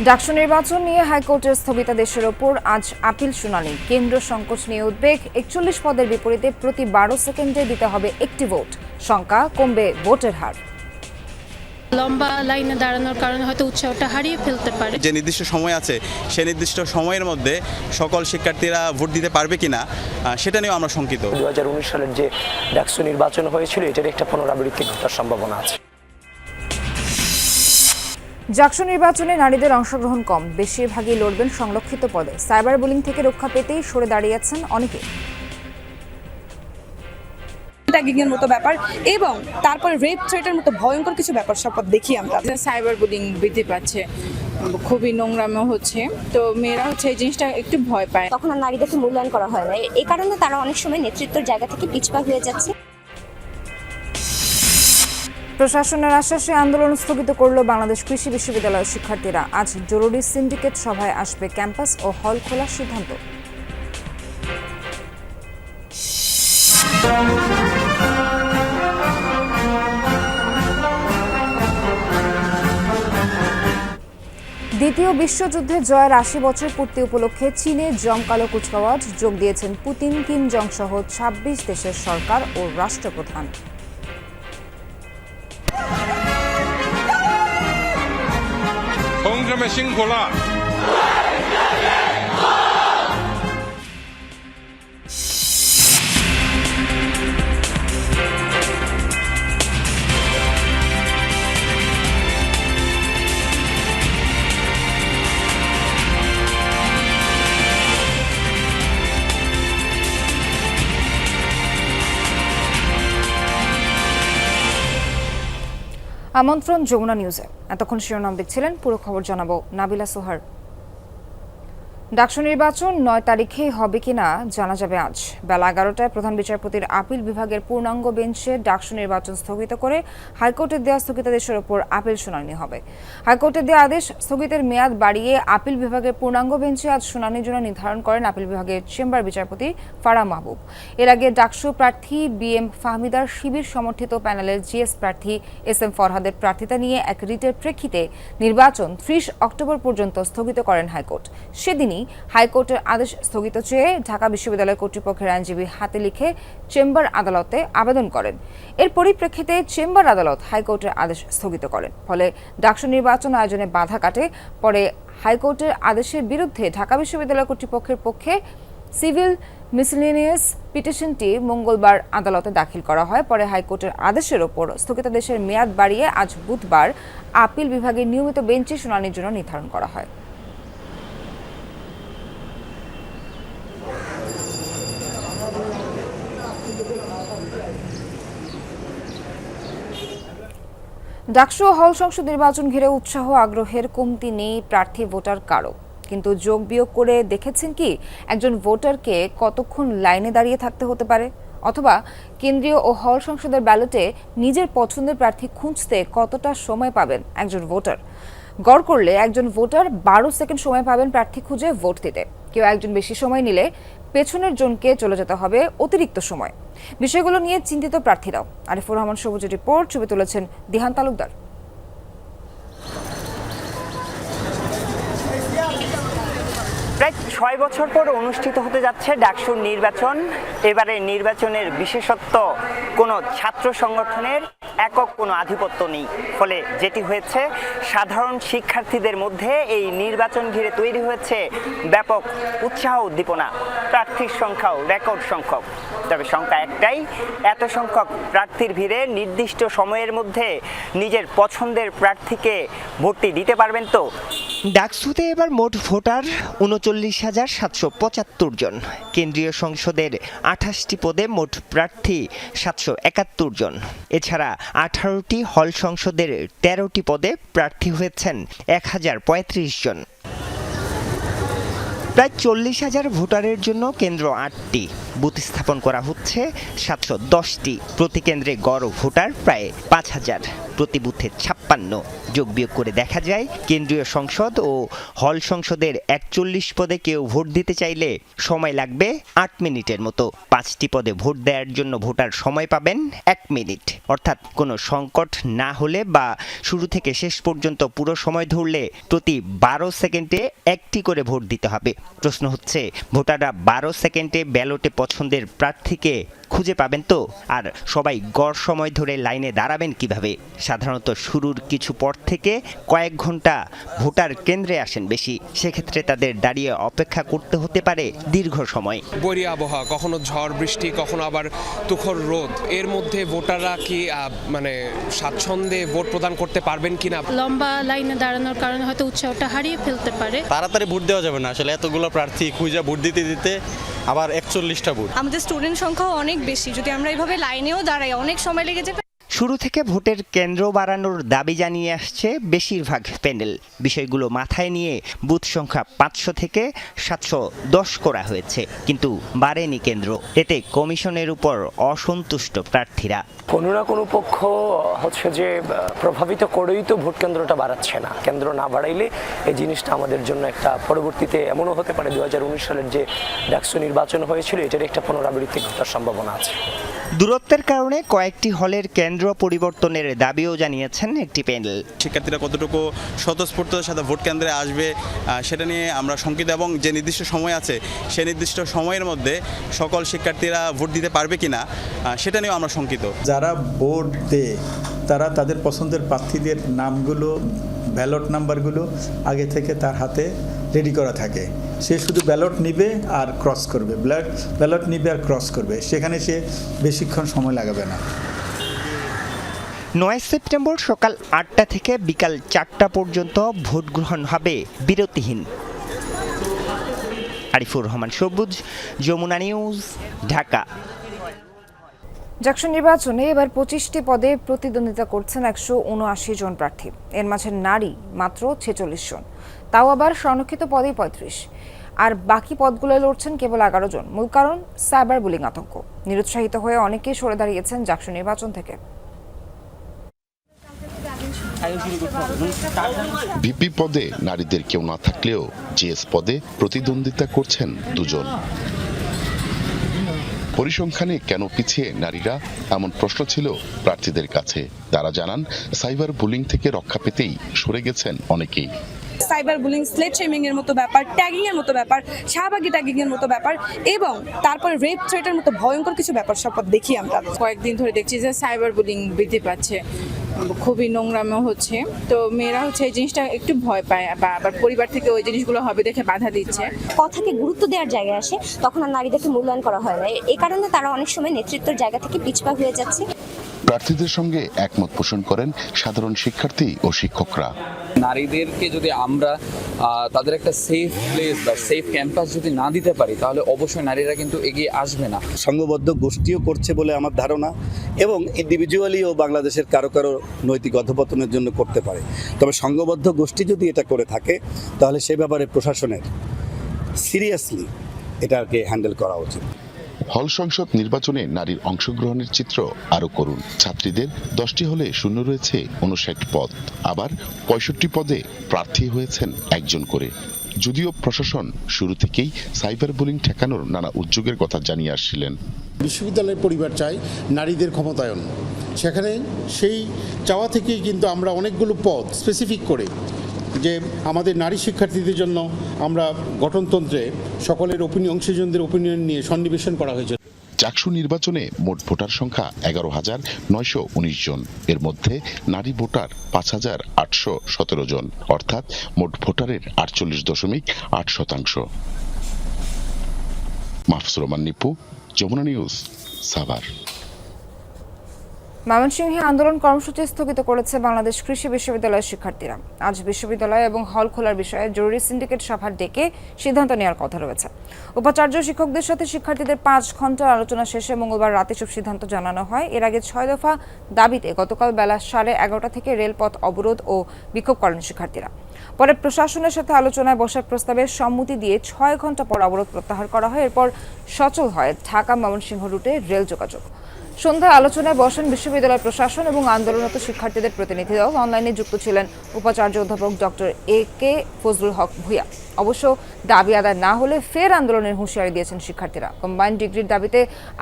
ডাকসু নির্বাচন নিয়ে হাইকোর্টের স্থগিতাদেশের ওপর আজ আপিল শুনানি। কেন্দ্র সংকট নিয়ে উদ্বেগ, 41 পদের বিপরীতে প্রতি 12 সেকেন্ডে দিতে হবে একটি ভোট। শঙ্কা কমবে ভোটের হার। লম্বা লাইনে দাঁড়ানোর কারণে হয়তো উৎসাহটা হারিয়ে ফেলতে পারে। যে নির্দিষ্ট সময় আছে সেই নির্দিষ্ট সময়ের মধ্যে সকল শিক্ষার্থীরা ভোট দিতে পারবে কিনা সেটা নিয়েও আমরা শঙ্কিত। 2019 সালের যে ডাকসু নির্বাচন হয়েছিল এটার একটা পুনরাবৃত্তি ঘটার সম্ভাবনা আছে। ডাকসু নির্বাচনে নারীদের অংশগ্রহণ কম, বেশিরভাগই লড়বেন সংরক্ষিত পদে। সাইবার বুলিং থেকে রক্ষা পেতেই সরে দাঁড়িয়েছেন অনেকে। ট্যাগিংয়ের মতো ব্যাপার এবং তারপরে রেপ থ্রেটের মতো ভয়ঙ্কর কিছু ব্যাপার স্যাপার দেখি আমরা। সাইবার বুলিং বৃদ্ধি পাচ্ছে, খুবই নোংরামো হচ্ছে, তো মেয়েরা হচ্ছে এই জিনিসটা একটু ভয় পায়। তখন আর নারীদেরকে মূল্যায়ন করা হয় না, এই কারণে তারা অনেক সময় নেতৃত্বের জায়গা থেকে পিছপা হয়ে যাচ্ছে। প্রশাসনের আশ্বাসে আন্দোলন স্থগিত করল বাংলাদেশ কৃষি বিশ্ববিদ্যালয়ের শিক্ষার্থীরা। আজ জরুরি সিন্ডিকেট সভায় আসবে ক্যাম্পাস ও হল খোলার সিদ্ধান্ত। দ্বিতীয় বিশ্বযুদ্ধে জয়ের 80 বছর পূর্তি উপলক্ষে চীনে জমকালো কুচকাওয়াজ। যোগ দিয়েছেন পুতিন, কিম জং সহ 26 দেশের সরকার ও রাষ্ট্রপ্রধান। আমন্ত্রণ যমুনা নিউজে। এতক্ষণ শিরোনাম দেখছিলেন, পুরো খবর জানাবো নাবিলা সোহার। ডাকসু নির্বাচন 9 তারিখেই হবে কিনা জানা যাবে আজ। বেলা 11টায় প্রধান বিচারপতির আপিল বিভাগের পূর্ণাঙ্গ বেঞ্চে ডাকসু নির্বাচন স্থগিত করে হাইকোর্টের দেওয়া স্থগিতাদেশের ওপর আপিল শুনানি হবে। হাইকোর্টের দেওয়া আদেশ স্থগিতের মেয়াদ বাড়িয়ে আপিল বিভাগের পূর্ণাঙ্গ বেঞ্চে আজ শুনানির জন্য নির্ধারণ করেন আপিল বিভাগের চেম্বার বিচারপতি ফারাহ মাহবুব। এর আগে ডাকসু প্রার্থী বিএম ফাহমিদার শিবির সমর্থিত প্যানেলের জিএস প্রার্থী SM ফরহাদের প্রার্থিতা নিয়ে এক রিটের প্রেক্ষিতে নির্বাচন 30 অক্টোবর পর্যন্ত স্থগিত করেন হাইকোর্ট। সেদিনই হাইকোর্টের আদেশ স্থগিত চেয়ে ঢাকা বিশ্ববিদ্যালয় কর্তৃপক্ষের আইনজীবী হাতে লিখে চেম্বার আদালতে আবেদন করেন। এর পরিপ্রেক্ষিতে চেম্বার আদালত হাইকোর্টের আদেশ স্থগিত করেন। ফলে ডাকসু নির্বাচন আয়োজনে বাধা কাটে। পরে হাইকোর্টের আদেশের বিরুদ্ধে ঢাকা বিশ্ববিদ্যালয় কর্তৃপক্ষের পক্ষে সিভিল মিসেলেনিয়াস পিটিশনটি মঙ্গলবার আদালতে দাখিল করা হয়। পরে হাইকোর্টের আদেশের ওপর স্থগিতাদেশের মেয়াদ বাড়িয়ে আজ বুধবার আপিল বিভাগের নিয়মিত বেঞ্চে শুনানির জন্য নির্ধারণ করা হয়। ডাকসু হল সংসদ নির্বাচন ঘিরে উৎসাহ আগ্রহের কমতি নেই প্রার্থী ভোটার কারো। কিন্তু যোগ বিয়োগ করে দেখেছেন কি একজন ভোটারকে কতক্ষণ লাইনে দাঁড়িয়ে থাকতে হতে পারে, অথবা কেন্দ্রীয় ও হল সংসদের ব্যালটে নিজের পছন্দের প্রার্থী খুঁজতে কতটা সময় পাবেন একজন ভোটার। গড় করলে একজন ভোটার 12 সেকেন্ড সময় পাবেন প্রার্থী খুঁজে ভোট দিতে। কেউ একজন বেশি সময় নিলে পেছনের জনকে চলে যেতে হবে অতিরিক্ত সময়। বিষয়গুলো নিয়ে চিন্তিত প্রার্থীরাও। আরিফুর রহমান সবুজের রিপোর্ট, ছবি তুলেছেন দিহান তালুকদার। প্রায় 6 বছর পর অনুষ্ঠিত হতে যাচ্ছে ডাকসুর নির্বাচন। এবারে নির্বাচনের বিশেষত্ব কোনো ছাত্র সংগঠনের একক কোনো আধিপত্য নেই। ফলে যেটি হয়েছে, সাধারণ শিক্ষার্থীদের মধ্যে এই নির্বাচন ঘিরে তৈরি হয়েছে ব্যাপক উৎসাহ উদ্দীপনা। প্রার্থীর সংখ্যাও রেকর্ড সংখ্যক। তবে সংখ্যা একটাই, এত সংখ্যক প্রার্থীর ভিড়ে নির্দিষ্ট সময়ের মধ্যে নিজের পছন্দের প্রার্থীকে ভোটটি দিতে পারবেন তো? ডাকসুতে এবার মোট ভোটার 39,775 জন। কেন্দ্রীয় সংসদের 28টি পদে মোট প্রার্থী 771 জন। এছাড়া 18টি হল সংসদের 13টি পদে প্রার্থী হয়েছেন 1035 জন। প্রায় 40,000 ভোটারের জন্য কেন্দ্র 8টি, বুথ স্থাপন করা হচ্ছে 710টি। প্রতি কেন্দ্রে গড় ভোটার প্রায় 5,000। প্রতি বুথে 56। যোগ বিয়োগ করে দেখা যায় কেন্দ্রীয় সংসদ ও হল সংসদের 41 পদে কেউ ভোট দিতে চাইলে সময় লাগবে 8 মিনিটের মতো। 5টি পদে ভোট দেওয়ার জন্য ভোটার সময় পাবেন 1 মিনিট। অর্থাৎ কোনো সংকট না হলে বা শুরু থেকে শেষ পর্যন্ত পুরো সময় ধরলে প্রতি 12 সেকেন্ডে একটি করে ভোট দিতে হবে। প্রশ্ন হচ্ছে, ভোটাররা 12 সেকেন্ডে ব্যালটে পছন্দের প্রার্থীকে খুঁজে পাবেন তো? আর সবাই গড় সময় ধরে লাইনে দাঁড়াবেন কিভাবে? সাধারণত শুরুর কিছু পর থেকে কয়েক ঘন্টা ভোটার কেন্দ্রে আসেন বেশি। সেক্ষেত্রে তাদের দাঁড়িয়ে অপেক্ষা করতে হতে পারে দীর্ঘ সময়। বৈরী আবহাওয়া, কখনো ঝড় বৃষ্টি, কখনো আবার তুখর রোদ, এর মধ্যে ভোটাররা কি মানে স্বাচ্ছন্দ্যে ভোট প্রদান করতে পারবেন কিনা? লম্বা লাইনে দাঁড়ানোর কারণে হয়তো উৎসাহটা হারিয়ে ফেলতে পারে। তাড়াতাড়ি ভোট দেওয়া যাবে না আসলে, এতগুলো প্রার্থী খুঁজে ভোট দিতে দিতে আবার 41টা ভোট। আমাদের স্টুডেন্ট সংখ্যাও অনেক বেশি, যদি আমরা এইভাবে লাইনেও দাঁড়াই অনেক সময় লেগে যাবে। শুরু থেকে ভোটের কেন্দ্র বাড়ানোর দাবি জানিয়ে আসছে বেশিরভাগ প্যানেল। বিষয়গুলো মাথায় নিয়ে বুথ সংখ্যা 500 থেকে 710 করা হয়েছে, কিন্তু বাড়েনি কেন্দ্র। এতে কমিশনের উপর অসন্তুষ্ট প্রার্থীরা। কোনো না কোনো পক্ষ হচ্ছে যে প্রভাবিত করেই তো ভোট কেন্দ্রটা বাড়াচ্ছে না। কেন্দ্র না বাড়াইলে এই জিনিসটা আমাদের জন্য একটা পরবর্তীতে এমনও হতে পারে 2019 সালের যে ডাকসু নির্বাচন হয়েছিল এটার একটা পুনরাবৃত্তি ঘটার সম্ভাবনা আছে। দূরত্বের কারণে কয়েকটি হলের কেন্দ্র পরিবর্তনের দাবিও জানিয়েছেন একটি প্যানেল। শিক্ষার্থীরা কতটুকু স্বতঃস্ফূর্ততার সাথে ভোট কেন্দ্রে আসবে সেটা নিয়ে আমরা শঙ্কিত, এবং যে নির্দিষ্ট সময় আছে সেই নির্দিষ্ট সময়ের মধ্যে সকল শিক্ষার্থীরা ভোট দিতে পারবে কিনা সেটা নিয়েও আমরা শঙ্কিত। যারা ভোট দেয় তারা তাদের পছন্দের প্রার্থীদের নামগুলো, ব্যালট নাম্বারগুলো আগে থেকে তার হাতে রেডি করা থাকে। সে শুধু ব্যালট নিবে আর ক্রস করবে, ব্যালট নিবে আর ক্রস করবে, সেখানে সে বেশিক্ষণ সময় লাগাবে না। 9 সেপ্টেম্বর সকাল 8টা থেকে বিকাল 4টা পর্যন্ত ভোট গ্রহণ হবে বিরতিহীন। আরিফুর রহমান সবুজ, যমুনা নিউজ, ঢাকা। জাকসু নির্বাচনে এবার 25টি পদে প্রতিদ্বন্দ্বিতা করছেন 179 জন প্রার্থী। এর মাঝে নারী মাত্র 46 জন, তাও আবার সংরক্ষিত পদেই 35। আর বাকি পদগুলো লড়ছেন কেবল 11 জন। মূল কারণ সাইবার বুলিং আতঙ্ক। নিরুৎসাহিত হয়ে অনেকেই সরে দাঁড়িয়েছেন জাকসু নির্বাচন থেকে। ভিপি পদে নারীদের কেউ না থাকলেও জিএস পদে প্রতিদ্বন্দ্বিতা করছেন 2 জন। পরিসংখ্যানে কেন পিছিয়ে নারীরা, এমন প্রশ্ন ছিল প্রার্থীদের কাছে। তারা জানান, সাইবার বুলিং থেকে রক্ষা পেতেই সরে গেছেন অনেকেই। সাইবার বুলিং, স্লেট শেমিং এর মতো ব্যাপার, ট্যাগিং এর মতো ব্যাপার, শাহবাগী ট্যাগিং এর মতো ব্যাপার, এবং তারপরে রেপ থ্রেটের মতো ভয়ঙ্কর কিছু ব্যাপার সব দেখি আমরা। কয়েকদিন ধরে দেখছি যে সাইবার বুলিং বৃদ্ধি পাচ্ছে, খুবই নোংরামো হচ্ছে। তো মেয়েরা হচ্ছে এই জিনিসটা একটু ভয় পায়, বা আবার পরিবার থেকে ওই জিনিসগুলো হবে দেখে বাধা দিচ্ছে। কথাকে গুরুত্ব দেওয়ার জায়গায় আসে তখন আর নারীদেরকে মূল্যায়ন করা হয় না। এই কারণে তারা অনেক সময় নেতৃত্বের জায়গা থেকে পিছপা হয়ে যাচ্ছে। প্রার্থীদের সঙ্গে একমত পোষণ করেন সাধারণ শিক্ষার্থী ও শিক্ষকরা। নারীদেরকে যদি আমরা তাদের একটা সেফ প্লেস বা সেফ ক্যাম্পাস যদি না দিতে পারি, তাহলে অবশ্যই নারীরা কিন্তু এগিয়ে আসবে না। সংঘবদ্ধ গোষ্ঠীও করছে বলে আমার ধারণা, এবং ইন্ডিভিজুয়ালিও বাংলাদেশের কারো কারো নৈতিক অধঃপতনের জন্য করতে পারে। তবে সংঘবদ্ধ গোষ্ঠী যদি এটা করে থাকে তাহলে সে ব্যাপারে প্রশাসনের সিরিয়াসলি এটাকে হ্যান্ডেল করা উচিত। হল সংসদ নির্বাচনে নারীর অংশগ্রহণের চিত্র আরো করুন। ছাত্রীদের 10টি হলে শূন্য রয়েছে 59 পদ, আবার 65 পদে প্রার্থী হয়েছেন 1 জন করে। যদিও প্রশাসন শুরু থেকেই সাইবার বুলিং ঠেকানোর নানা উদ্যোগের কথা জানিয়ে আসছিলেন। বিশ্ববিদ্যালয়ের পরিবার চায় নারীদের ক্ষমতায়ন, সেখানে সেই চাওয়া থেকেই কিন্তু আমরা অনেকগুলো পদ স্পেসিফিক করে যে আমাদের নারী শিক্ষার্থীদের জন্য আমরা গঠনতন্ত্রে সকলের অংশীজনদের ওপিনিয়ন নিয়ে সন্নিবেশন করা হয়েছে। জাকসু নির্বাচনে মোট ভোটার সংখ্যা 11,919 জন। এর মধ্যে নারী ভোটার 5,817 জন, অর্থাৎ মোট ভোটারের 48.8%। মাহফুজুর রহমান নিপু, যমুনা নিউজ, সাভার। ময়মনসিংহে আন্দোলন কর্মসূচি স্থগিত করেছে বাংলাদেশ কৃষি বিশ্ববিদ্যালয়ের শিক্ষার্থীরা। আজ বিশ্ববিদ্যালয় এবং হল খোলার বিষয়ে জরুরি সিন্ডিকেট সভা ডেকে সিদ্ধান্ত নেওয়ার কথা রয়েছে। উপাচার্য শিক্ষকদের সাথে শিক্ষার্থীদের 5 ঘন্টার আলোচনা শেষে মঙ্গলবার রাতে সব সিদ্ধান্ত জানানো হয়। এর আগে 6 দফা দাবিতে গতকাল বেলা 11:30 থেকে রেলপথ অবরোধ ও বিক্ষোভ করেন শিক্ষার্থীরা। পরে প্রশাসনের সাথে আলোচনায় বসার প্রস্তাবে সম্মতি দিয়ে 6 ঘন্টা পর অবরোধ প্রত্যাহার করা হয়। এরপর সচল হয় ঢাকা ময়মনসিংহ রুটে রেল যোগাযোগ। সন্ধ্যায় আলোচনায় বসেন বিশ্ববিদ্যালয় প্রশাসন এবং আন্দোলনরত শিক্ষার্থীদের প্রতিনিধি দল। অনলাইনে যুক্ত ছিলেন উপাচার্য অধ্যাপক ডক্টর এ.কে. ফজলুল হক ভূঁইয়া। অবশ্য দাবি আদায় না হলে ফের আন্দোলনের হুঁশিয়ারি দিয়েছেন শিক্ষার্থীরা। কম্বাইন্ড ডিগ্রির দাবিতে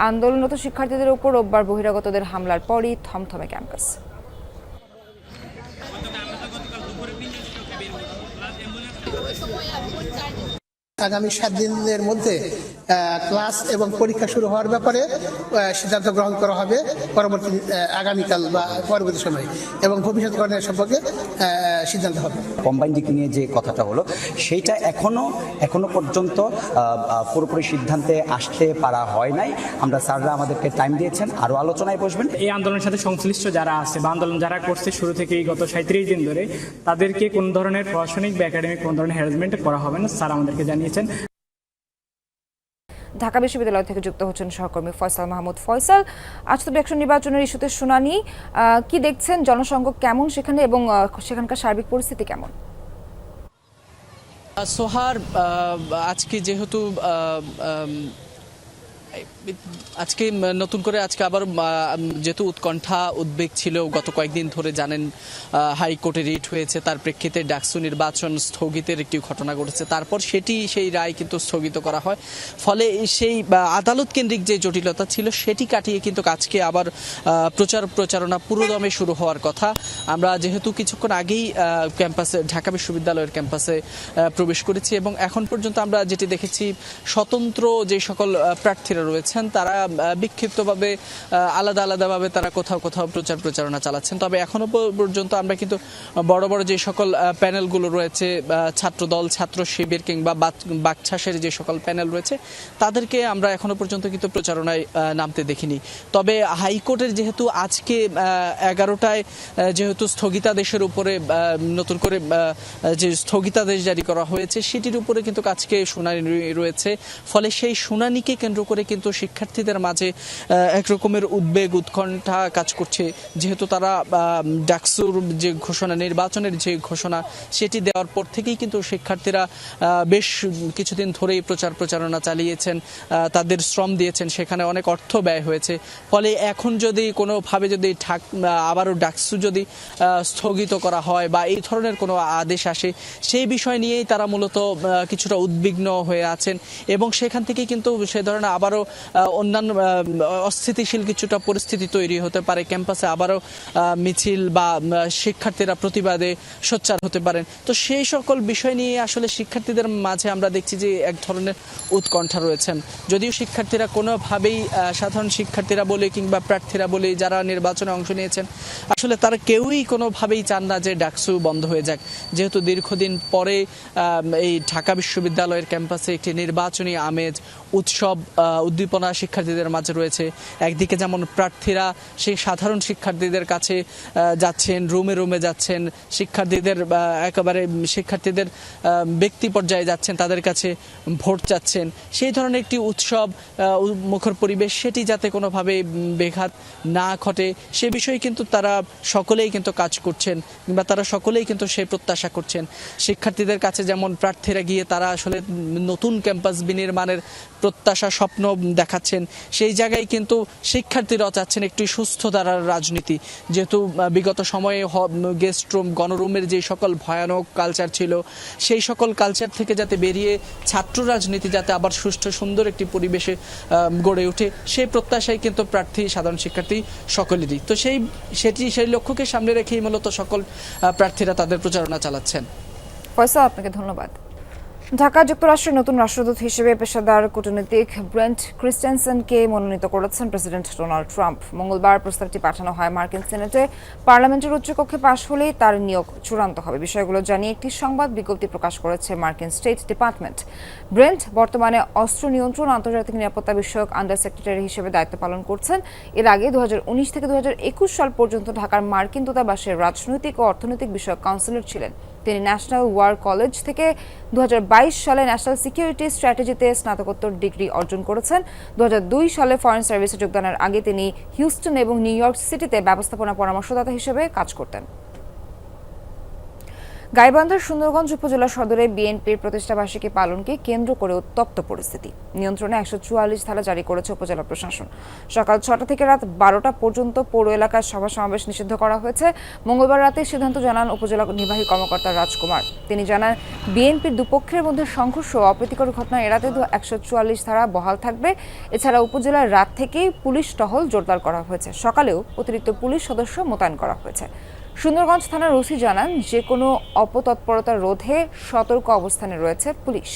আন্দোলনরত শিক্ষার্থীদের উপর রোববার বহিরাগতদের হামলার পরই থমথমে ক্যাম্পাস। আগামী 7 দিনের মধ্যে ক্লাস এবং পরীক্ষা শুরু হওয়ার ব্যাপারে সিদ্ধান্ত গ্রহণ করা হবে পরবর্তী আগামীকাল বা পরবর্তী সময়ে, এবং ভবিষ্যৎ গণনা সম্পর্কে সিদ্ধান্ত হবে। কম্বাইন্ড ডিগ্রি নিয়ে যে কথাটা হলো সেইটা এখনো পর্যন্ত পুরোপুরি সিদ্ধান্তে আসতে পারা হয় নাই। আমরা স্যাররা আমাদেরকে টাইম দিয়েছেন, আরও আলোচনায় বসবেন। এই আন্দোলনের সাথে সংশ্লিষ্ট যারা আছে বা আন্দোলন যারা করছে শুরু থেকেই গত 37 দিন ধরে, তাদেরকে কোনো ধরনের প্রশাসনিক বা একাডেমিক কোনো ধরনের হ্যারাসমেন্ট করা হবে না, স্যার আমাদেরকে জানিয়েছেন। ঢাকা বিশ্ববিদ্যালয় থেকে যুক্ত হচ্ছেন সহকর্মী ফয়সাল মাহমুদ। ফয়সাল, আজ তো ডাকসু নির্বাচনের ইস্যুতে শুনানি, কি দেখছেন? জনসংখ্য কেমন সেখানে এবং সেখানকার সার্বিক পরিস্থিতি কেমন? সোহার, আজকে যেহেতু আজকে নতুন করে আবার যেহেতু উৎকণ্ঠা উদ্বেগ ছিল গত কয়েকদিন ধরে, জানেন হাইকোর্টে রিট হয়েছে, তার প্রেক্ষিতে ডাকসু নির্বাচন স্থগিতের একটি ঘটনা ঘটেছে। তারপর সেই রায় কিন্তু স্থগিত করা হয়। ফলে সেই আদালত কেন্দ্রিক যে জটিলতা ছিল সেটি কাটিয়ে কিন্তু আজকে আবার প্রচারণা পুরোদমে শুরু হওয়ার কথা। আমরা যেহেতু কিছুক্ষণ আগেই ক্যাম্পাসে, ঢাকা বিশ্ববিদ্যালয়ের ক্যাম্পাসে প্রবেশ করেছি এবং এখন পর্যন্ত আমরা যেটি দেখেছি, স্বতন্ত্র যে সকল প্রার্থীরা রয়েছেন তারা বিক্ষিপ্তভাবে আলাদাভাবে তারা কোথাও প্রচারণা চালাচ্ছেন। তবে এখনো পর্যন্ত আমরা কিন্তু বড় বড় যে সকল প্যানেলগুলো রয়েছে, ছাত্রদল, ছাত্র শিবির কিংবা বাকছাসের যে সকল প্যানেল রয়েছে, তাদেরকে আমরা এখনো পর্যন্ত কিন্তু প্রচারণায় নামতে দেখিনি। তবে হাইকোর্টের যেহেতু আজকে 11টায় যেহেতু স্থগিতাদেশের উপরে নতুন করে যে স্থগিতাদেশ জারি করা হয়েছে, সেটির উপরে কিন্তু আজকে শুনানি রয়েছে। ফলে সেই শুনানিকে কেন্দ্র করে কিন্তু শিক্ষার্থীদের মাঝে এক রকমের উদ্বেগ, উৎকণ্ঠা কাজ করছে। যেহেতু তারা ডাকসুর যে ঘোষণা, নির্বাচনের যে ঘোষণা, সেটি দেওয়ার পর থেকেই কিন্তু শিক্ষার্থীরা বেশ কিছুদিন ধরেই প্রচারণা চালিয়েছেন, তাদের শ্রম দিয়েছেন, সেখানে অনেক অর্থ ব্যয় হয়েছে। ফলে এখন যদি কোনোভাবে যদি আবারও ডাকসু যদি স্থগিত করা হয় বা এই ধরনের কোনো আদেশ আসে, সেই বিষয় নিয়েই তারা মূলত কিছুটা উদ্বিগ্ন হয়ে আছেন এবং সেখান থেকেই কিন্তু সে ধরনের আবারও অন্যান্য অস্থিতিশীল কিছুটা পরিস্থিতি তৈরি হতে পারে। ক্যাম্পাসে আবারও মিছিল বা শিক্ষার্থীরা প্রতিবাদে সোচ্চার হতে পারেন। তো সেই সকল বিষয় নিয়ে আসলে শিক্ষার্থীদের মাঝে আমরা দেখছি যে এক ধরনের উৎকণ্ঠা রয়েছেন। যদিও শিক্ষার্থীরা কোনোভাবেই, সাধারণ শিক্ষার্থীরা বলে কিংবা প্রার্থীরা বলে যারা নির্বাচনে অংশ নিয়েছেন, আসলে তারা কেউই কোনোভাবেই চান না যে ডাকসু বন্ধ হয়ে যাক। যেহেতু দীর্ঘদিন পরে এই ঢাকা বিশ্ববিদ্যালয়ের ক্যাম্পাসে একটি নির্বাচনী আমেজ, উৎসব, উদ্দীপনা শিক্ষার্থীদের মাঝে রয়েছে। একদিকে যেমন প্রার্থীরা সেই সাধারণ শিক্ষার্থীদের কাছে যাচ্ছেন, রুমে যাচ্ছেন, শিক্ষার্থীদের ব্যক্তি পর্যায়ে যাচ্ছেন, তাদের কাছে ভোট চাচ্ছেন। সেই ধরনের একটি উৎসব মুখর পরিবেশ, সেটি যাতে কোনোভাবে ব্যাঘাত না ঘটে সে বিষয়ে কিন্তু তারা সকলেই কিন্তু কাজ করছেন কিংবা তারা সকলেই কিন্তু সেই প্রত্যাশা করছেন। শিক্ষার্থীদের কাছে যেমন প্রার্থীরা গিয়ে তারা আসলে নতুন ক্যাম্পাস বিনির্মাণের প্রত্যাশা, স্বপ্ন দেখাচ্ছেন, সেই জায়গায় কিন্তু শিক্ষার্থীরাও চাচ্ছেন একটি সুস্থ ধারার রাজনীতি। যেহেতু বিগত সময়ে গেস্ট রুম, গণরুমের যে সকল ভয়ানক কালচার ছিল, সেই সকল কালচার থেকে যাতে বেরিয়ে ছাত্র রাজনীতি যাতে আবার সুষ্ঠু সুন্দর একটি পরিবেশে গড়ে ওঠে, সেই প্রত্যাশাই কিন্তু প্রার্থী, সাধারণ শিক্ষার্থী সকলেরই। তো সেই লক্ষ্যকে সামনে রেখেই মূলত সকল প্রার্থীরা তাদের প্রচারণা চালাচ্ছেন। ফয়সাল, আপনাকে ধন্যবাদ। ঢাকা যুক্তরাষ্ট্রের নতুন রাষ্ট্রদূত হিসেবে পেশাদার কূটনীতিক ব্রেন্ট ক্রিস্টেনসেনকে মনোনীত করেছেন প্রেসিডেন্ট ডোনাল্ড ট্রাম্প। মঙ্গলবার প্রস্তাবটি পাঠানো হয় মার্কিন সিনেটে। পার্লামেন্টের উচ্চকক্ষে পাশ হলেই তার নিয়োগ চূড়ান্ত হবে। বিষয়গুলো জানিয়ে একটি সংবাদ বিজ্ঞপ্তি প্রকাশ করেছে মার্কিন স্টেট ডিপার্টমেন্ট। ব্রেন্ট বর্তমানে অস্ত্র নিয়ন্ত্রণ, আন্তর্জাতিক নিরাপত্তা বিষয়ক আন্ডার সেক্রেটারি হিসেবে দায়িত্ব পালন করছেন। এর আগে 2019 থেকে 2021 সাল পর্যন্ত ঢাকার মার্কিন দূতাবাসের রাজনৈতিক ও অর্থনৈতিক বিষয়ক কাউন্সিলর ছিলেন। তিনি ন্যাশনাল ওয়ার কলেজ থেকে 2022 সালে ন্যাশনাল সিকিউরিটি স্ট্র্যাটেজিতে স্নাতকোত্তর ডিগ্রি অর্জন করেছেন। 2002 সালে ফরেন সার্ভিসে যোগদানের আগে তিনি হিউস্টন এবং নিউ ইয়র্ক সিটিতে ব্যবস্থাপনা পরামর্শদাতা হিসেবে কাজ করতেন। গাইবান্ধার সুন্দরগঞ্জ উপজেলা সদরে বিএনপির প্রতিষ্ঠাবার্ষিকী পালনকে কেন্দ্র করে উত্তপ্ত পরিস্থিতি। নিয়ন্ত্রণে 144 ধারা জারি করেছে উপজেলা প্রশাসন। সকাল 6টা থেকে রাত 12টা পর্যন্ত পৌর এলাকার সভা সমাবেশ নিষিদ্ধ করা হয়েছে। মঙ্গলবার রাতে সিদ্ধান্ত জানান উপজেলা নির্বাহী কর্মকর্তা রাজকুমার। তিনি জানান, বিএনপির দুপক্ষের মধ্যে সংঘর্ষ ও অপ্রীতিকর ঘটনা এড়াতে 144 ধারা বহাল থাকবে। এছাড়া উপজেলার রাত থেকেই পুলিশ টহল জোরদার করা হয়েছে। সকালেও অতিরিক্ত পুলিশ সদস্য মোতায়েন করা হয়েছে। সুন্দরগঞ্জ থানার ওসি জানান, যে কোনো অপতৎপরতা রোধে সতর্ক অবস্থানে রয়েছে পুলিশ।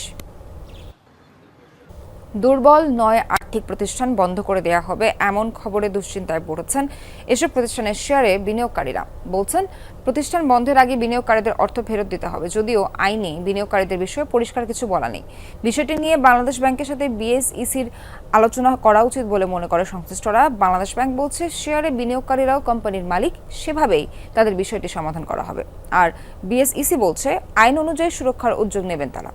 দুর্বল 9 আর্থিক প্রতিষ্ঠান বন্ধ করে দেওয়া হবে এমন খবরে দুশ্চিন্তায় পড়েছেন এসব প্রতিষ্ঠানের শেয়ারে বিনিয়োগকারীরা। বলছেন, প্রতিষ্ঠান বন্ধের আগে বিনিয়োগকারীদের অর্থ ফেরত দিতে হবে, যদিও আইনে বিনিয়োগকারীদের বিষয়ে পরিষ্কার কিছু বলা নেই। বিষয়টি নিয়ে বাংলাদেশ ব্যাংকের সাথে বিএসইসির আলোচনা করা উচিত বলে মনে করে সংশ্লিষ্টরা। বাংলাদেশ ব্যাংক বলছে, শেয়ারে বিনিয়োগকারীরাও কোম্পানির মালিক, সেভাবেই তাদের বিষয়টি সমাধান করা হবে। আর বিএসইসি বলছে, আইন অনুযায়ী সুরক্ষার উদ্যোগ নেবেন তারা।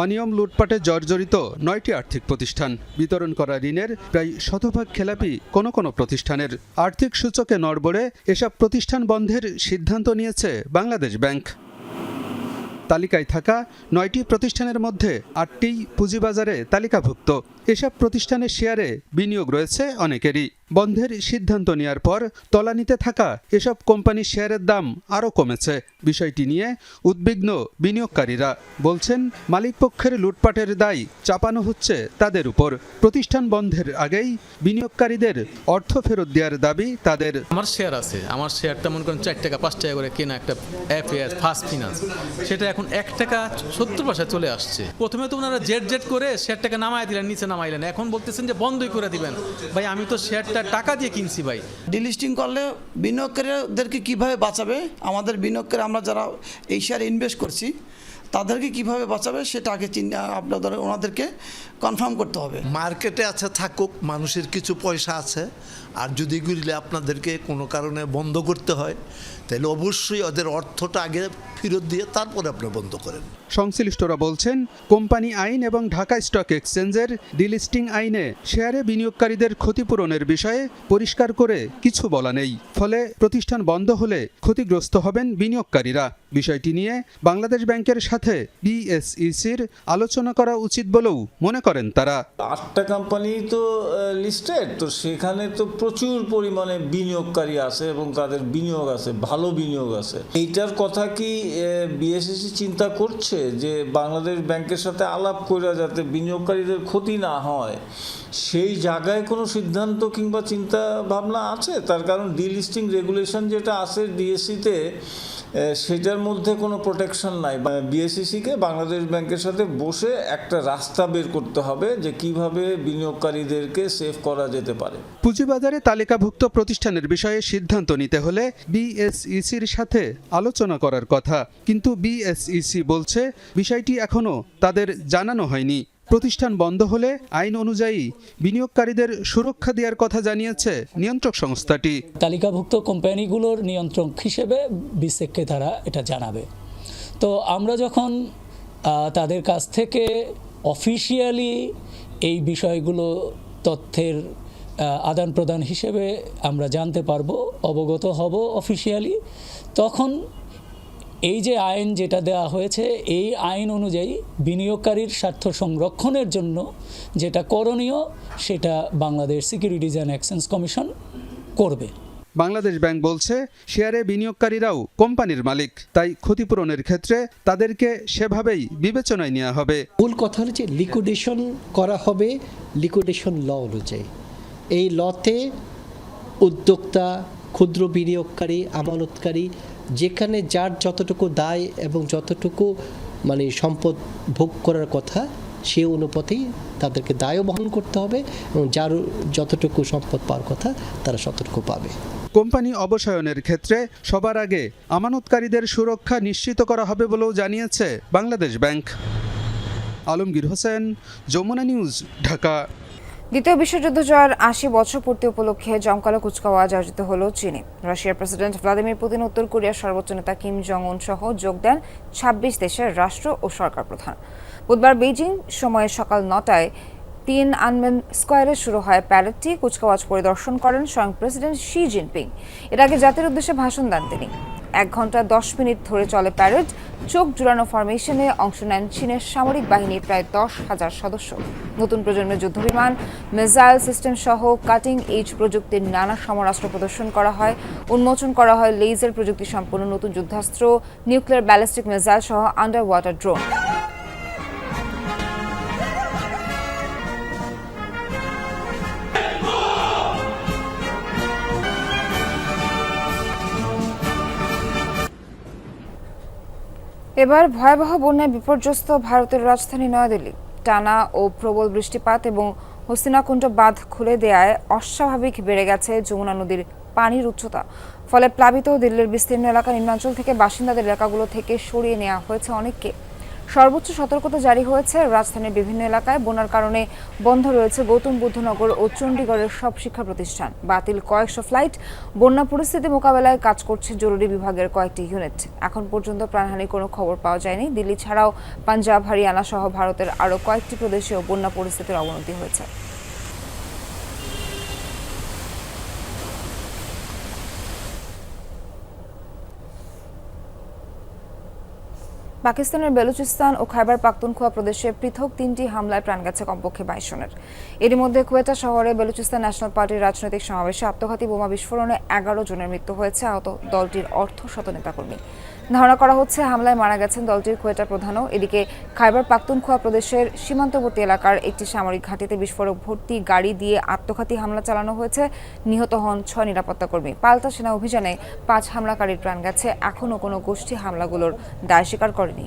অনিয়ম লুটপাটে জর্জরিত 9টি আর্থিক প্রতিষ্ঠান, বিতরণ করা ঋণের প্রায় শতভাগ খেলাপি কোনো প্রতিষ্ঠানের। আর্থিক সূচকে নড়বড়ে এসব প্রতিষ্ঠান বন্ধের সিদ্ধান্ত নিয়েছে বাংলাদেশ ব্যাংক। তালিকায় থাকা 9টি প্রতিষ্ঠানের মধ্যে 8টি পুঁজিবাজারে তালিকাভুক্ত। এসব প্রতিষ্ঠানের শেয়ারে বিনিয়োগ রয়েছে অনেকেরই। বন্ধের সিদ্ধান্ত নেওয়ার পর তলানিতে থাকা এসব কোম্পানির শেয়ারের দাম আরও কমেছে। বিষয়টি নিয়ে উদ্বিগ্ন বিনিয়োগকারীরা। বলছেন, মালিকপক্ষের লুটপাটের দায় চাপানো হচ্ছে তাদের উপর। প্রতিষ্ঠান বন্ধের আগেই বিনিয়োগকারীদের অর্থ ফেরত দেওয়ার দাবি তাদের। আমার শেয়ার আছে, আমার শেয়ারটা মনে করেন 4 টাকা 5 টাকা করে কেনা একটা এফএস ফার্স্ট ফিনান্স, সেটা এখন 1 টাকা 70 পয়সায় চলে আসছে। প্রথমে তো ওনারা জেট করে শেয়ারটাকে নামায় দিলেন, নিচে নামাইলেন, এখন বলতেছেন যে বন্ধই করে দিবেন। ভাই, আমি তো শেয়ারটা টাকা দিয়ে কিনছি ভাই। ডিলিস্টিং করলে বিনিয়োগকারীদেরকে কিভাবে বাঁচাবে, আমাদের বিনিয়োগকারী আমরা যারা এই শেয়ারে ইনভেস্ট করছি তাদেরকে কিভাবে বাঁচাবে সেটা আগে আপনাদের ওনাদেরকে কনফার্ম করতে হবে। মার্কেটে আছে থাকুক, মানুষের কিছু পয়সা আছে, আর যদি এগুলি আপনাদেরকে কোনো কারণে বন্ধ করতে হয় তাহলে অবশ্যই ওদের অর্থটা আগে ফেরত দিয়ে তারপরে আপনি বন্ধ করেন। সংশ্লিষ্টরা বলছেন, কোম্পানি আইন এবং ঢাকা স্টক এক্সচেঞ্জের ডিলিস্টিং আইনে শেয়ারে বিনিয়োগকারীদের ক্ষতিপূরণের বিষয়ে পরিষ্কার করে কিছু বলা নেই। ফলে প্রতিষ্ঠান বন্ধ হলে ক্ষতিগ্রস্ত হবেন বিনিয়োগকারীরা। বিষয়টি নিয়ে বাংলাদেশ ব্যাংকের সাথে বিএসইসির আলোচনা করা উচিত বলেও মনে করেন তারা। 8টা কোম্পানি তো লিস্টেড, তো সেখানে তো প্রচুর পরিমাণে বিনিয়োগকারী আছে এবং তাদের বিনিয়োগ আছে, ভালো বিনিয়োগ আছে। এইটার কথা কি বিএসইসি চিন্তা করছে যে বাংলাদেশ ব্যাংকের সাথে আলাপ করে যাতে বিনিয়োগকারীদের ক্ষতি না হয়, সেই জায়গায় কোনো সিদ্ধান্ত কিংবা চিন্তা ভাবনা আছে? তার কারণ ডিলিস্টিং রেগুলেশন যেটা আছে ডিএসসিতে, সেটার মধ্যে কোনো প্রোটেকশন নাই। বিএসইসিকে বাংলাদেশ ব্যাংকের সাথে বসে একটা রাস্তা বের করতে হবে যে কিভাবে বিনিয়োগকারীদেরকে সেভ করা যেতে পারে। পুঁজিবাজারে তালিকাভুক্ত প্রতিষ্ঠানের বিষয়ে সিদ্ধান্ত নিতে হলে বিএসইসির সাথে আলোচনা করার কথা, কিন্তু বিএসইসি বলছে বিষয়টি এখনও তাদের জানানো হয়নি। প্রতিষ্ঠান বন্ধ হলে আইন অনুযায়ী বিনিয়োগকারীদের সুরক্ষা দেওয়ার কথা জানিয়েছে নিয়ন্ত্রক সংস্থাটি। তালিকাভুক্ত কোম্পানিগুলোর নিয়ন্ত্রক হিসেবে বিসেককে তারা এটা জানাবে। তো আমরা যখন তাদের কাছ থেকে অফিশিয়ালি এই বিষয়গুলো তথ্যের আদান প্রদান হিসেবে আমরা জানতে পারবো, অবগত হব অফিশিয়ালি, তখন এই যে আইন যেটা দেওয়া হয়েছে এই আইন অনুযায়ী বিনিয়োগকারীর স্বার্থ সংরক্ষণের জন্য যেটা করণীয় সেটা Bangladesh securities and exchange commission করবে। বাংলাদেশ ব্যাংক বলছে, শেয়ারে বিনিয়োগকারীরাও কোম্পানির মালিক, তাই ক্ষতিপূরণের ক্ষেত্রে তাদেরকে সেভাবেই বিবেচনায় নেওয়া হবে। মূল কথা হচ্ছে লিকুইডেশন করা হবে লিকুইডেশন ল অনুযায়ী। এই লতে উদ্যোক্তা, ক্ষুদ্র বিনিয়োগকারী, আমানতকারী, যেখানে যার যতটুকু দায় এবং যতটুকু সম্পদ ভোগ করার কথা সে অনুপাতেই তাদেরকে দায়ও বহন করতে হবে এবং যার যতটুকু সম্পদ পাওয়ার কথা তারা ততটুকু পাবে। কোম্পানি অবসায়নের ক্ষেত্রে সবার আগে আমানতকারীদের সুরক্ষা নিশ্চিত করা হবে বলেও জানিয়েছে বাংলাদেশ ব্যাংক। আলমগীর হোসেন, যমুনা নিউজ, ঢাকা। দ্বিতীয় বিশ্বযুদ্ধ জয়ের 80 বছর পূর্তি উপলক্ষে জমকালো কুচকাওয়াজ আয়োজিত হল চীনে। রাশিয়ার প্রেসিডেন্ট ভ্লাদিমির পুতিন, উত্তর কোরিয়ার সর্বোচ্চ নেতা কিম জং উন সহ যোগ দেন 26 দেশের রাষ্ট্র ও সরকার প্রধান। বুধবার বেইজিং সময়ে সকাল 9টায় তিয়েনআনমেন স্কয়ারে শুরু হয় প্যারেডটি। কুচকাওয়াজ পরিদর্শন করেন স্বয়ং প্রেসিডেন্ট শি জিনপিং। এর আগে জাতির উদ্দেশ্যে ভাষণ দেন তিনি। 1 ঘন্টা 10 মিনিট ধরে চলে প্যারেড। চোখ জুড়ানো ফরমেশনে অংশ নেন চীনের সামরিক বাহিনীর প্রায় 10,000 সদস্য। নতুন প্রজন্মের যুদ্ধবিমান, মিসাইল সিস্টেম সহ কাটিং এজ প্রযুক্তির নানা সমরাস্ত্র প্রদর্শন করা হয়। উন্মোচন করা হয় লেজার প্রযুক্তি সম্পন্ন নতুন যুদ্ধাস্ত্র, নিউক্লিয়ার ব্যালিস্টিক মিসাইল সহ আন্ডার ওয়াটার ড্রোন। এবার ভয়াবহ বন্যায় বিপর্যস্ত ভারতের রাজধানী নয়াদিল্লি। টানা ও প্রবল বৃষ্টিপাত এবং হসিনাকুণ্ড বাঁধ খুলে দেয়ায় অস্বাভাবিক বেড়ে গেছে যমুনা নদীর পানির উচ্চতা। ফলে প্লাবিত দিল্লির বিস্তীর্ণ এলাকা নিম্নাঞ্চল থেকে বাসিন্দাদের এলাকাগুলো থেকে সরিয়ে নেওয়া হয়েছে অনেককে। সর্বোচ্চ সতর্কতা জারি হয়েছে রাজধানীর বিভিন্ন এলাকায়। বন্যার কারণে বন্ধ রয়েছে গৌতম বুদ্ধনগর ও চণ্ডীগড়ের সব শিক্ষা প্রতিষ্ঠান। বাতিল কয়েকশো ফ্লাইট। বন্যা পরিস্থিতি মোকাবেলায় কাজ করছে জরুরি বিভাগের কয়েকটি ইউনিট। এখন পর্যন্ত প্রাণহানির কোনো খবর পাওয়া যায়নি। দিল্লি ছাড়াও পাঞ্জাব, হরিয়ানা সহ ভারতের আরও কয়েকটি প্রদেশেও বন্যা পরিস্থিতির অবনতি হয়েছে। পাকিস্তানের বেলুচিস্তান ও খাইবার পাখতুনখোয়া প্রদেশে পৃথক 3টি হামলায় প্রাণ গেছে কমপক্ষে 22 জনের। এরই মধ্যে কোয়েটা শহরে বেলুচিস্তান ন্যাশনাল পার্টির রাজনৈতিক সমাবেশে আত্মঘাতী বোমা বিস্ফোরণে 11 জনের মৃত্যু হয়েছে। আহত দলটির অর্ধশত নেতাকর্মী। ধারণা করা হচ্ছে হামলায় মারা গেছেন দলটির কোয়েটা প্রধানও। এদিকে খাইবার পাখতুনখোয়া প্রদেশের সীমান্তবর্তী এলাকার একটি সামরিক ঘাঁটিতে বিস্ফোরক ভর্তি গাড়ি দিয়ে আত্মঘাতী হামলা চালানো হয়েছে। নিহত হন 6 নিরাপত্তাকর্মী। পাল্টা সেনা অভিযানে 5 হামলাকারীর প্রাণ গেছে। এখনও কোনো গোষ্ঠী হামলাগুলোর দায় স্বীকার করেনি।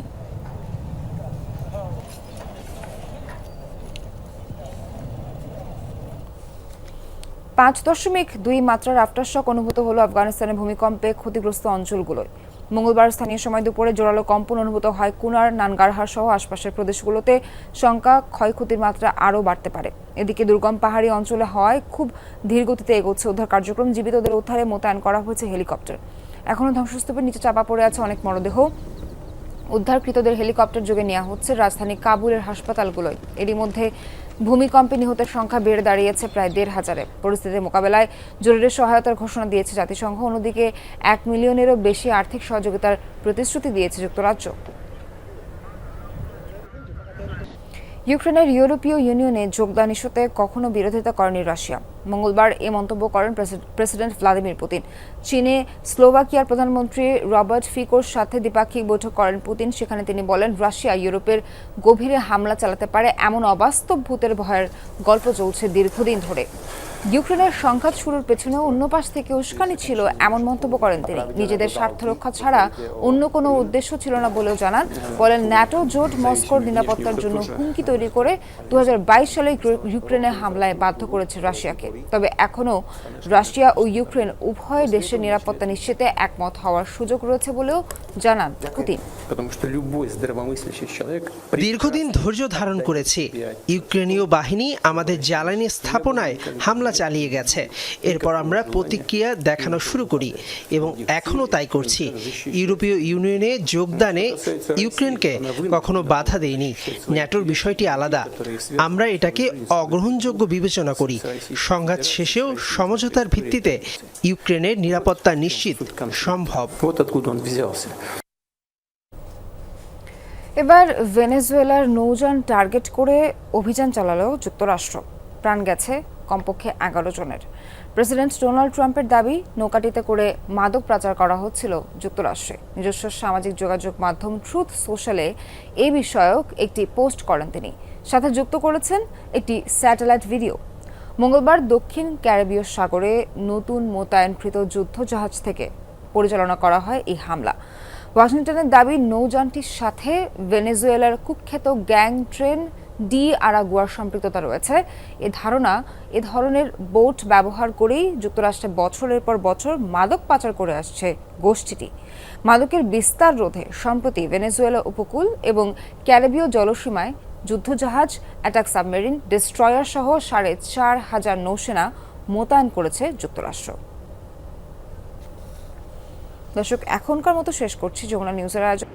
পাঁচ 5.2 মাত্রার আফটারশক অনুভূত হলো আফগানিস্তানের ভূমিকম্পে ক্ষতিগ্রস্ত অঞ্চলগুলোয়। মঙ্গলবার স্থানীয় সময় দুপুরে জোরালো কম্পন অনুভূত হয় কুনার, নানগারহার সহ আশপাশের প্রদেশগুলোতে। শঙ্কা ক্ষয়ক্ষতির মাত্রা আরও বাড়তে পারে। এদিকে দুর্গম পাহাড়ি অঞ্চলে হওয়ায় খুব ধীর গতিতে এগোচ্ছে উদ্ধার কার্যক্রম। জীবিতদের উদ্ধারে মোতায়েন করা হয়েছে হেলিকপ্টার। এখনও ধ্বংসস্তূপের নিচে চাপা পড়ে আছে অনেক মরদেহ। উদ্ধারকৃতদের হেলিকপ্টার যোগে নেওয়া হচ্ছে রাজধানী কাবুলের হাসপাতালগুলোয়। এরই মধ্যে ভূমিকম্পে নিহতের সংখ্যা বেড়ে দাঁড়িয়েছে প্রায় 1,500-এ। পরিস্থিতি মোকাবেলায় জরুরি সহায়তার ঘোষণা দিয়েছে জাতিসংঘ। অন্যদিকে 1 মিলিয়নেরও বেশি আর্থিক সহযোগিতার প্রতিশ্রুতি দিয়েছে যুক্তরাজ্য। ইউক্রেনের ইউরোপীয় ইউনিয়নে যোগদান ইস্যুতে কখনো বিরোধিতা করেনি রাশিয়া। মঙ্গলবার এ মন্তব্য করেন প্রেসিডেন্ট ভ্লাদিমির পুতিন। চীনে স্লোভাকিয়ার প্রধানমন্ত্রী রবার্ট ফিকোর সাথে দ্বিপাক্ষিক বৈঠক করেন পুতিন। সেখানে তিনি বলেন, রাশিয়া ইউরোপের গভীরে হামলা চালাতে পারে এমন অবাস্তব ভূতের ভয়ের গল্প চলছে দীর্ঘদিন ধরে। ইউক্রেনের সংঘাত শুরুর পেছনে অন্য পাশ থেকে উস্কানি ছিল এমন মন্তব্য করেন তিনি। নিজেদের স্বার্থ রক্ষা ছাড়া অন্য কোনো উদ্দেশ্য ছিল না বলেও জানান। বলেন, ন্যাটো জোট মস্কোর নিরাপত্তার জন্য হুমকি তৈরি করে 2022 সালে ইউক্রেনে হামলায় বাধ্য করেছে রাশিয়াকে। তবে এখনও রাশিয়া ও ইউক্রেন উভয় দেশের নিরাপত্তা নিশ্চিতে একমত হওয়ার সুযোগ রয়েছে বলেও জানান পুতিন। দীর্ঘদিন ধৈর্য ধারণ করেছি। ইউক্রেনীয় বাহিনী আমাদের জ্বালানি স্থাপনায় হামলা চালিয়ে গেছে। এরপর আমরা প্রতিক্রিয়া দেখানো শুরু করি এবং এখনও তাই করছি। ইউরোপীয় ইউনিয়নে যোগদানে ইউক্রেনকে কখনো বাধা দেয়নি। ন্যাটোর বিষয়টি আলাদা। আমরা এটাকে অগ্রহণযোগ্য বিবেচনা করি। সংঘাত শেষেও সমঝোতার ভিত্তিতে ইউক্রেনের নিরাপত্তা নিশ্চিত সম্ভব। এবার ভেনেজুয়েলার নৌযান টার্গেট করে অভিযান চালালো যুক্তরাষ্ট্র। প্রাণ গেছে কমপক্ষে 11 জনের। প্রেসিডেন্ট ডোনাল্ড ট্রাম্পের দাবি, নৌকাটিতে করে মাদক পাচার করা হচ্ছিল যুক্তরাষ্ট্রে। নিজস্ব সামাজিক যোগাযোগ মাধ্যম ট্রুথ সোশ্যালে এই বিষয়ক একটি পোস্ট করেন তিনি। সাথে যুক্ত করেছেন একটি স্যাটেলাইট ভিডিও। মঙ্গলবার দক্ষিণ ক্যারিবীয় সাগরে নতুন মোতায়েনকৃত যুদ্ধ জাহাজ থেকে পরিচালনা করা হয় এই হামলা। ওয়াশিংটনের দাবি, নৌযানটির সাথে ভেনেজুয়েলার কুখ্যাত গ্যাং ট্রেন ডি আরাগুয়ার সম্পৃক্ততা রয়েছে। এ ধরনের বোট ব্যবহার করেই যুক্তরাষ্ট্রে বছরের পর বছর মাদক পাচার করে আসছে গোষ্ঠীটি। মাদকের বিস্তার রোধে সম্প্রতি ভেনেজুয়েলা উপকূল এবং ক্যারিবীয় জলসীমায় যুদ্ধজাহাজ, অ্যাটাক সাবমেরিন, ডিস্ট্রয়ার সহ 4,500 নৌসেনা মোতায়েন করেছে যুক্তরাষ্ট্র। দর্শক, এখনকার মতো শেষ করছি যমুনা নিউজের আয়োজন।